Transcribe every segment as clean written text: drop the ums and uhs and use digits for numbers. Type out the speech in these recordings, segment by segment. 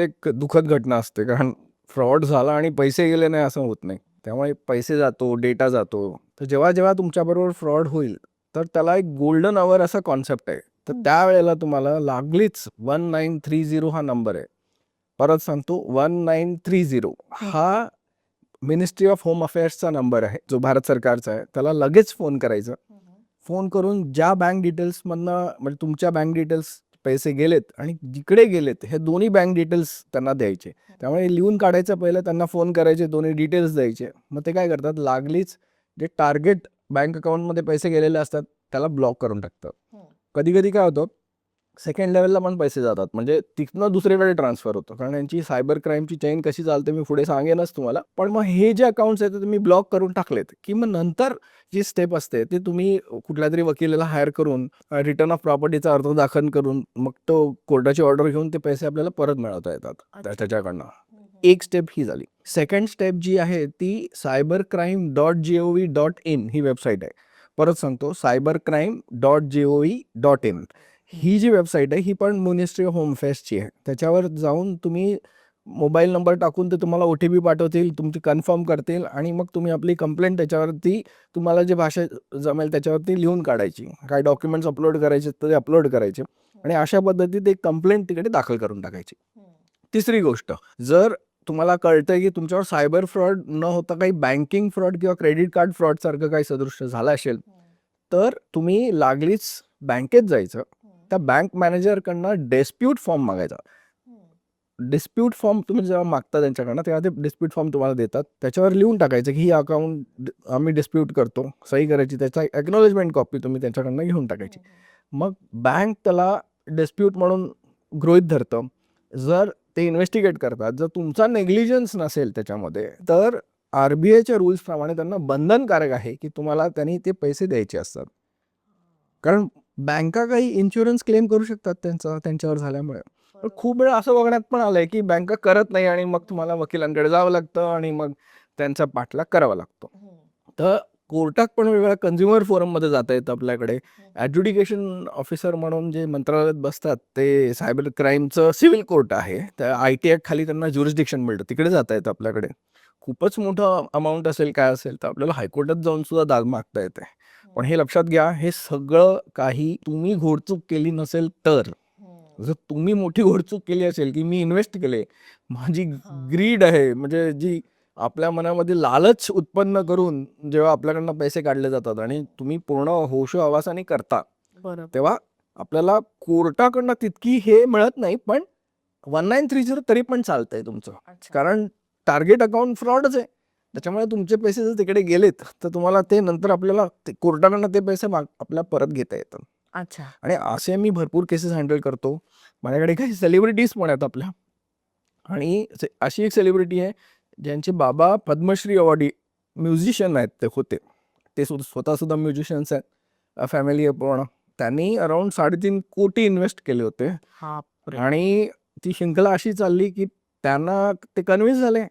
एक दुःखद घटना असते, कारण फ्रॉड झाला आणि पैसे गेले नाही असं होत नाही. त्यामुळे पैसे जातो, डेटा जातो. तर जेव्हा तुमच्याबरोबर फ्रॉड होईल, तर त्याला एक गोल्डन अवर असा कॉन्सेप्ट आहे. तर त्यावेळेला तुम्हाला लागलीच 1930 हा नंबर आहे. परत सांगतो 1930 हा मिनिस्ट्री ऑफ होम अफेअर्सचा नंबर आहे, जो भारत सरकारचा आहे. त्याला लगेच फोन करायचा. फोन करून ज्या बँक डिटेल्समधनं म्हणजे तुमच्या बँक डिटेल्स पैसे गेलेत आणि जिकडे गेलेत हे दोन्ही बँक डिटेल्स त्यांना द्यायचे. त्यामुळे लिहून काढायचं, पहिलं त्यांना फोन करायचे, दोन्ही डिटेल्स द्यायचे. मग ते काय करतात, लागलीच जे टार्गेट बँक अकाउंटमध्ये पैसे गेलेले असतात त्याला ब्लॉक करून टाकतात. कधी कधी काय होतं, सेकंड लेवलला पण पैसे जातात, म्हणजे तिथनं दुसरीकडे ट्रान्सफर होतं. कारण यांची सायबर क्राईमची चेन कशी चालते मी पुढे सांगेनच तुम्हाला. पण मग हे जे अकाउंट्स आहेत ते तुम्ही ब्लॉक करून टाकलेत की मग नंतर जी स्टेप असते ते तुम्ही कुठल्या तरी वकिलाला हायर करून रिटर्न ऑफ प्रॉपर्टीचा अर्ज दाखल करून मग तो कोर्टाची ऑर्डर घेऊन ते पैसे आपल्याला परत मिळवता येतात त्याच्याकडनं. एक स्टेप ही झाली. सेकंड स्टेप जी आहे ती cybercrime.gov.in ही वेबसाईट आहे. परत सांगतो, cybercrime.gov.in ही जी वेबसाईट आहे ही पण मिनिस्ट्री ऑफ होम अफेअर्सची आहे. त्याच्यावर जाऊन तुम्ही मोबाईल नंबर टाकून ते तुम्हाला OTP पाठवतील, तुमची कन्फर्म करतील आणि मग तुम्ही आपली कंप्लेंट त्याच्यावरती तुम्हाला जे भाषा जमेल त्याच्यावरती लिहून काढायची. काय डॉक्युमेंट्स अपलोड करायचे तर ते अपलोड करायचे आणि अशा पद्धतीत एक कंप्लेंट तिकडे दाखल करून टाकायची. तिसरी गोष्ट, जर तुम्हाला कळतंय की तुमच्यावर सायबर फ्रॉड न होता काही बँकिंग फ्रॉड किंवा क्रेडिट कार्ड फ्रॉड सारखं काही सदृश्य झालं असेल, तर तुम्ही लागलीच बँकेत जायचं. त्या बँक मॅनेजरकडनं डिस्प्यूट फॉर्म मागायचा. डिस्प्यूट फॉर्म तुम्ही जेव्हा मागता त्यांच्याकडनं, तेव्हा ते डिस्प्यूट फॉर्म तुम्हाला देतात. त्याच्यावर लिहून टाकायचं की ही अकाउंट आम्ही डिस्प्यूट करतो, सही करायची, त्याचा एक्नॉलेजमेंट कॉपी तुम्ही त्यांच्याकडनं घेऊन टाकायची. मग बँक त्याला डिस्प्यूट म्हणून गृहीत धरतं. जर ते इन्व्हेस्टिगेट करतात, जर तुमचा नेग्लिजन्स नसेल त्याच्यामध्ये, तर RBIच्या रूल्स प्रमाणे त्यांना बंधनकारक आहे की तुम्हाला त्यांनी ते पैसे द्यायचे असतात. कारण बँका काही इन्शुरन्स क्लेम करू शकतात त्यांच्यावर झाल्यामुळे. पण खूप वेळा असं बघण्यात पण आलंय की बँका करत नाही आणि मग तुम्हाला वकिलांकडे जावं लागतं आणि मग त्यांचा पाठलाग करावा लागतो. तर कोर्टात पण वेगवेगळ्या कंझ्युमर फोरममध्ये जाता येतं आपल्याकडे. ॲड्ज्युडिकेशन ऑफिसर म्हणून जे मंत्रालयात बसतात ते सायबर क्राईमचं सिव्हिल कोर्ट आहे. त्या IT ॲक्ट खाली त्यांना ज्युरिस्डिक्शन मिळतं, तिकडे जाता येतं आपल्याकडे. खूपच मोठं अमाऊंट असेल काय असेल तर आपल्याला हायकोर्टात जाऊन सुद्धा दाद मागता येते. पण हे लक्षात घ्या, हे सगळं काही तुम्ही घोडचूक केली नसेल तर. जर तुम्ही मोठी घोडचूक केली असेल की मी इन्व्हेस्ट केले, माझी ग्रीड आहे, म्हणजे जी आपल्या मनामध्ये लालच उत्पन्न करून जेव्हा आपल्याकडनं पैसे काढले जातात आणि तुम्ही पूर्ण होशोहवासाने करता, तेव्हा आपल्याला कोर्टाकडनं तितकी हे मिळत नाही. पण 1930 तरी पण चालतंय तुमचं, कारण टार्गेट अकाउंट फ्रॉडच आहे. त्याच्यामुळे तुमचे पैसे जर तिकडे गेलेत तर तुम्हाला ते नंतर आपल्याला कोर्टाकडनं ते पैसे आपल्याला परत घेता येतात. अच्छा. आणि असे मी भरपूर केसेस हँडल करतो. माझ्याकडे काही सेलिब्रिटीज पण आहेत आपल्या. आणि अशी एक सेलिब्रिटी आहे ज्यांचे बाबा पद्मश्री अवॉर्डी म्युझिशियन आहेत, ते होते. ते स्वतः सुद्धा म्युझिशियन्स आहेत, फॅमिली आहे पूर्ण. त्यांनी अराउंड 3.5 कोटी इन्व्हेस्ट केले होते. आणि ती शृंखला अशी चालली की त्यांना ते कन्व्हिन्स झाले,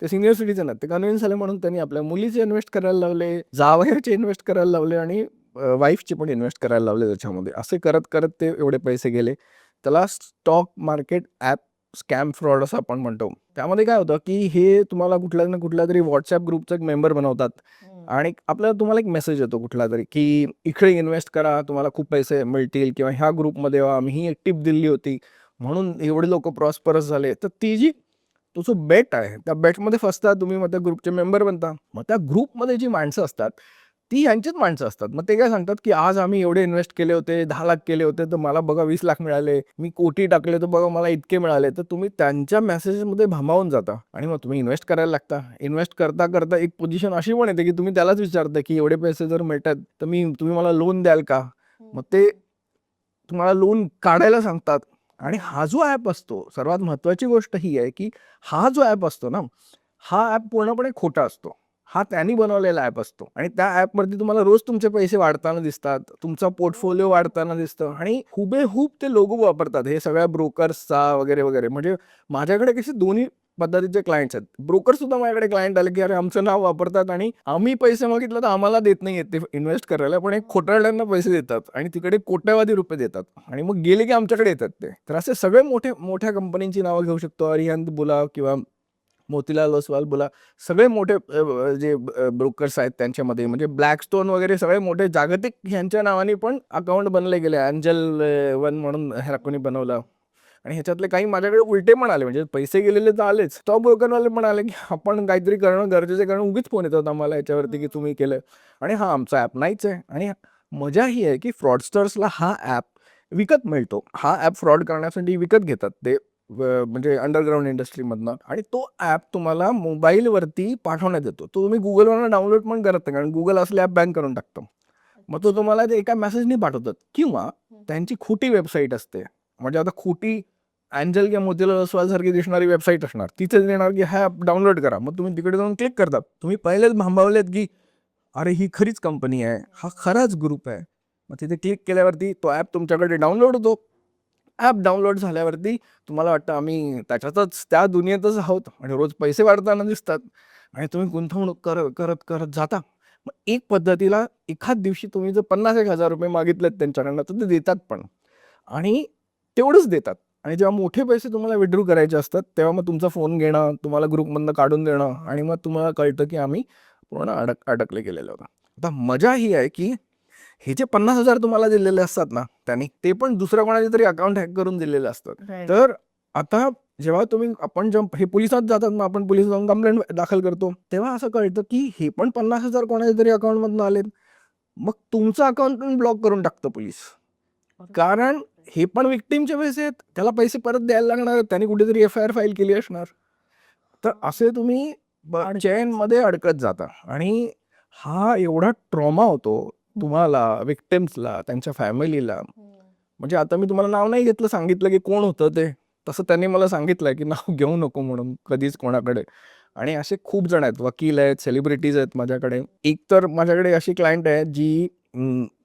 ते सिनियर सिटीजन आहेत, ते कन्व्हिन्स झाले म्हणून त्यांनी आपल्या मुलीचे इन्व्हेस्ट करायला लावले, जावयाचे इन्व्हेस्ट करायला लावले आणि वाईफचे पण इन्व्हेस्ट करायला लावले त्याच्यामध्ये. असे करत करत ते एवढे पैसे गेले. त्याला stock market app scam fraud असं आपण म्हणतो. त्यामध्ये काय होतं की हे तुम्हाला कुठल्या ना कुठल्या तरी व्हॉट्सॲप ग्रुपचा एक मेंबर बनवतात आणि आपल्याला तुम्हाला एक मेसेज येतो कुठला तरी की इकडे इन्व्हेस्ट करा, तुम्हाला खूप पैसे मिळतील, किंवा ह्या ग्रुपमध्ये आम्ही ही एक टिप दिली होती म्हणून एवढे लोक प्रॉस्परस झाले. तर ती जी तो जो बेट आहे त्या बेटमध्ये फसता तुम्ही, मग त्या ग्रुपचे मेंबर बनता. मग त्या ग्रुपमध्ये जी माणसं असतात ती यांचीच माणसं असतात. मग ते काय सांगतात की आज आम्ही एवढे इन्व्हेस्ट केले होते, 10 लाख केले होते, तर मला बघा 20 लाख मिळाले, मी कोटी टाकले तर बघा मला इतके मिळाले. तर तुम्ही त्यांच्या मेसेजमध्ये भामावून जाता आणि मग तुम्ही इन्व्हेस्ट करायला लागता. इन्व्हेस्ट करता करता एक पोझिशन अशी पण येते की तुम्ही त्यालाच विचारता की एवढे पैसे जर मिळतात तर तुम्ही मला लोन द्याल का. मग ते तुम्हाला लोन काढायला सांगतात. आणि हा जो ॲप असतो, सर्वात महत्त्वाची गोष्ट ही आहे की हा जो ॲप असतो ना, हा ॲप पूर्णपणे खोटा असतो. हा त्यांनी बनवलेला ॲप असतो आणि त्या ॲपवरती तुम्हाला रोज तुमचे पैसे वाढताना दिसतात, तुमचा पोर्टफोलिओ वाढताना दिसतं आणि हुबेहूब ते लोगो वापरतात हे सगळ्या ब्रोकर्सचा वगैरे वगैरे. म्हणजे माझ्याकडे कसे दोन्ही पद्धतीचे क्लायंट्स आहेत. ब्रोकर सुद्धा माझ्याकडे क्लायंट आले की अरे आमचं नाव वापरतात आणि आम्ही पैसे मागितलं तर आम्हाला देत नाही ते इन्व्हेस्ट करायला, पण एक खोटारड्यांना पैसे देतात आणि तिकडे कोट्यवधी रुपये देतात आणि मग गेले की आमच्याकडे येतात ते. तर असे सगळे मोठ्या कंपनीची नावं घेऊ शकतो. अरिहंत बोला किंवा मोतीलाल ओसवाल बोला, सगळे मोठे जे ब्रोकर्स आहेत त्यांच्यामध्ये म्हणजे ब्लॅकस्टोन वगैरे सगळे मोठे जागतिक ह्यांच्या नावाने पण अकाउंट बनले गेले. एंजल वन म्हणून ह्याला कोणी बनवलं आणि ह्याच्यातले काही माझ्याकडे उलटे पण आले, म्हणजे पैसे गेलेले तर आलेच. स्टॉक ब्रोकरवाले पण आले की आपण काहीतरी करणं गरजेचं आहे, कारण उगीच फोन येतात आम्हाला याच्यावरती की तुम्ही केलं आणि हा आमचा ॲप नाहीच आहे. आणि मजा ही आहे की फ्रॉडस्टर्सला हा ॲप विकत मिळतो. हा ॲप फ्रॉड करण्यासाठी विकत घेतात ते म्हणजे अंडरग्राऊंड इंडस्ट्रीमधनं, आणि तो ॲप तुम्हाला मोबाईलवरती पाठवण्यात येतो. तो तुम्ही गुगलवरनं डाउनलोड पण करत नाही, कारण गुगल असले ॲप बॅन करून टाकतं. मग तो तुम्हाला ते एका मेसेजनी पाठवतात किंवा त्यांची खोटी वेबसाईट असते. म्हणजे आता खोटी एंजल किंवा मोतीलाल ओसवाल सारखी दिसणारी वेबसाईट असणार, तिथे देणार की हा ॲप डाउनलोड करा. मग तुम्ही तिकडे जाऊन क्लिक करतात. तुम्ही पहिलेच भांबावलेत की अरे ही खरीच कंपनी आहे, हा खराच ग्रुप आहे. मग तिथे क्लिक केल्यावरती तो ॲप तुमच्याकडे डाउनलोड होतो. ॲप डाउनलोड झाल्यावरती तुम्हाला वाटतं आम्ही त्याच्यातच त्या दुनियेतच आहोत आणि रोज पैसे वाढताना दिसतात आणि तुम्ही गुंतवणूक करत करत जाता. मग एक पद्धतीला एखाद दिवशी तुम्ही जर 50,000 रुपये मागितलेत त्यांच्याकडनं तर ते देतात पण, आणि तेवढंच देतात. आणि जेव्हा मोठे पैसे तुम्हाला विड्रू करायचे असतात तेव्हा मग तुमचा फोन घेणं, तुम्हाला ग्रुपमधनं काढून देणं आणि मग तुम्हाला कळतं की आम्ही पूर्ण अडकले गेलेलो होतो. आता मजा ही आहे की हे जे 50,000 तुम्हाला दिलेले असतात ना त्यांनी, ते पण दुसऱ्या कोणाचे तरी अकाउंट हॅक करून दिलेले असतात. तर आता जेव्हा हे पोलिसात जातात, मग आपण पोलिसात जाऊन कंप्लेंट दाखल करतो, तेव्हा असं कळतं की हे पण 50,000 कोणाच्या तरी अकाउंटमधून आलेत. मग तुमचं अकाउंट पण ब्लॉक करून टाकतं पोलीस, कारण हे पण विक्टीमचे पैसे आहेत, त्याला पैसे परत द्यायला लागणार आहेत, त्यांनी कुठेतरी FIR फाईल केली असणार. तर असे तुम्ही चेनमध्ये अडकत जाता आणि हा एवढा ट्रॉमा होतो तुम्हाला, विक्टिम्सला, त्यांच्या फॅमिलीला. म्हणजे आता मी तुम्हाला नाव नाही घेतलं, सांगितलं की कोण होतं ते, तसं त्यांनी मला सांगितलंय की नाव घेऊ नको म्हणून कधीच कोणाकडे. आणि असे खूप जण आहेत, वकील आहेत, सेलिब्रिटीज आहेत माझ्याकडे. एक तर माझ्याकडे अशी क्लायंट आहे जी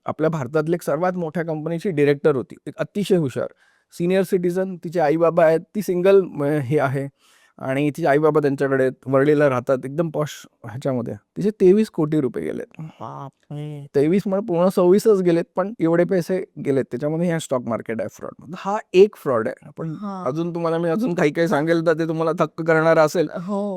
आपल्या भारतातली एक सर्वात मोठ्या कंपनीची डिरेक्टर होती, एक अतिशय हुशार सिनियर सिटीजन. तिचे आई बाबा आहेत, ती सिंगल हे आहे आणि तिचे आई बाबा त्यांच्याकडे वरळीला राहतात, एकदम पॉश ह्याच्यामध्ये. तिचे 23 कोटी रुपये गेलेत. 23 म्हणजे पूर्ण 26च गेलेत, पण एवढे पैसे गेलेत त्याच्यामध्ये. ह्या स्टॉक मार्केट आहे फ्रॉड. हा एक फ्रॉड आहे. पण अजून तुम्हाला मी काही काही सांगेल तर ते तुम्हाला थक्क करणार असेल.